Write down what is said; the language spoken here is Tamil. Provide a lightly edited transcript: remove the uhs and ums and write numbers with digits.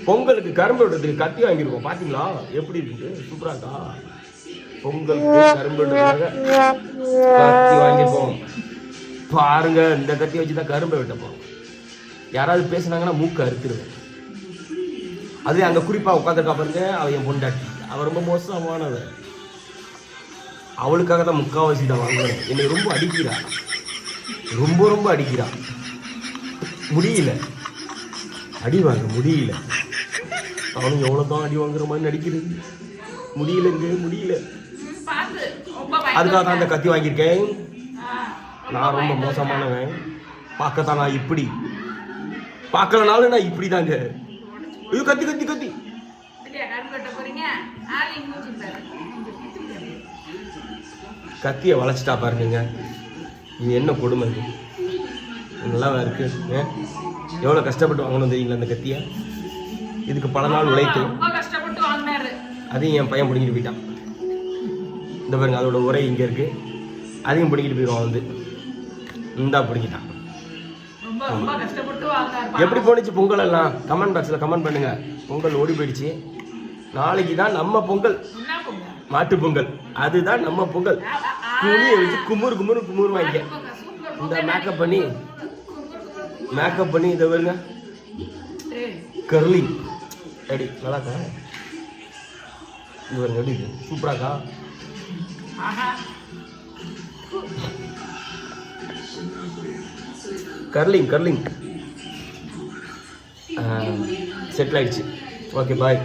பொங்கலுக்கு கரும்பு வெட்டுறதுக்கு கத்தி வாங்கியிருக்கோம். பாத்தீங்களா எப்படி இருக்கு? சூப்பரா இருக்கா? பொங்கலுக்கு கரும்பு வெட்டுறதுக்காக கத்தி வாங்கியிருக்கோம். பாருங்க, இந்த கத்தி வச்சுதான் கரும்பை வெட்ட போறோம். யாராவது பேசுனாங்கன்னா மூக்க அறுத்துருவேன். அது அங்க குறிப்பா உட்காந்துருக்கா பாருங்க, அவ என் பொண்டாட்டி. அவ ரொம்ப மோசமானவ. அவளுக்காக தான் முக்காவாசி தான் வாங்குறேன். என்னை ரொம்ப அடிக்கிறா, ரொம்ப ரொம்ப அடிக்கிறா. முடியல, அடி வாங்க முடியல. அவனும் எவ்வளவுதான் அடி வாங்குற மாதிரி நடிக்கிறது. முடியலங்க, முடியல. அதுக்காக தான் அந்த கத்தி வாங்கியிருக்கேன். நான் ரொம்ப மோசமானவன். பார்க்கத்தான் நான் இப்படி, பார்க்கலனாலும் நான் இப்படி தாங்க. ஐயோ, கத்தி கத்தி கத்தி. கத்தியை வளைச்சிட்டா பாருங்க. இது என்ன கொடுமை? நல்லா இருக்கு. எவ்வளோ கஷ்டப்பட்டு வாங்கணும் தெரியுங்களா அந்த கத்தியை? இதுக்கு பல நாள் உழைத்து அதையும் என் பையன் பிடிங்கிட்டு போயிட்டான். இந்த பாருங்க, அதோட உரை இங்கே இருக்கு. அதையும் பிடிங்கிட்டு போயிடுவான் வந்து. இந்தா பிடிக்கிட்டான். எப்படி போனிச்சு பொங்கல் எல்லாம்? கமெண்ட் பாக்ஸில் கமெண்ட் பண்ணுங்க. பொங்கல் ஓடி போயிடுச்சு. நாளைக்கு தான் நம்ம பொங்கல், மாட்டு பொங்கல். அதுதான் நம்ம பொங்கல். துணியை வச்சு குமுறு குமுறு குமுறு வாங்க. இந்த மேக்கப் பண்ணி இதை வருங்க. Curling ready. நல்லாக்கா? இது வருங்க, எப்படி இருக்கு? சூப்பராக்கா? கர்லிங் செட்டில் ஆயிடுச்சு. ஓகே, பாய்.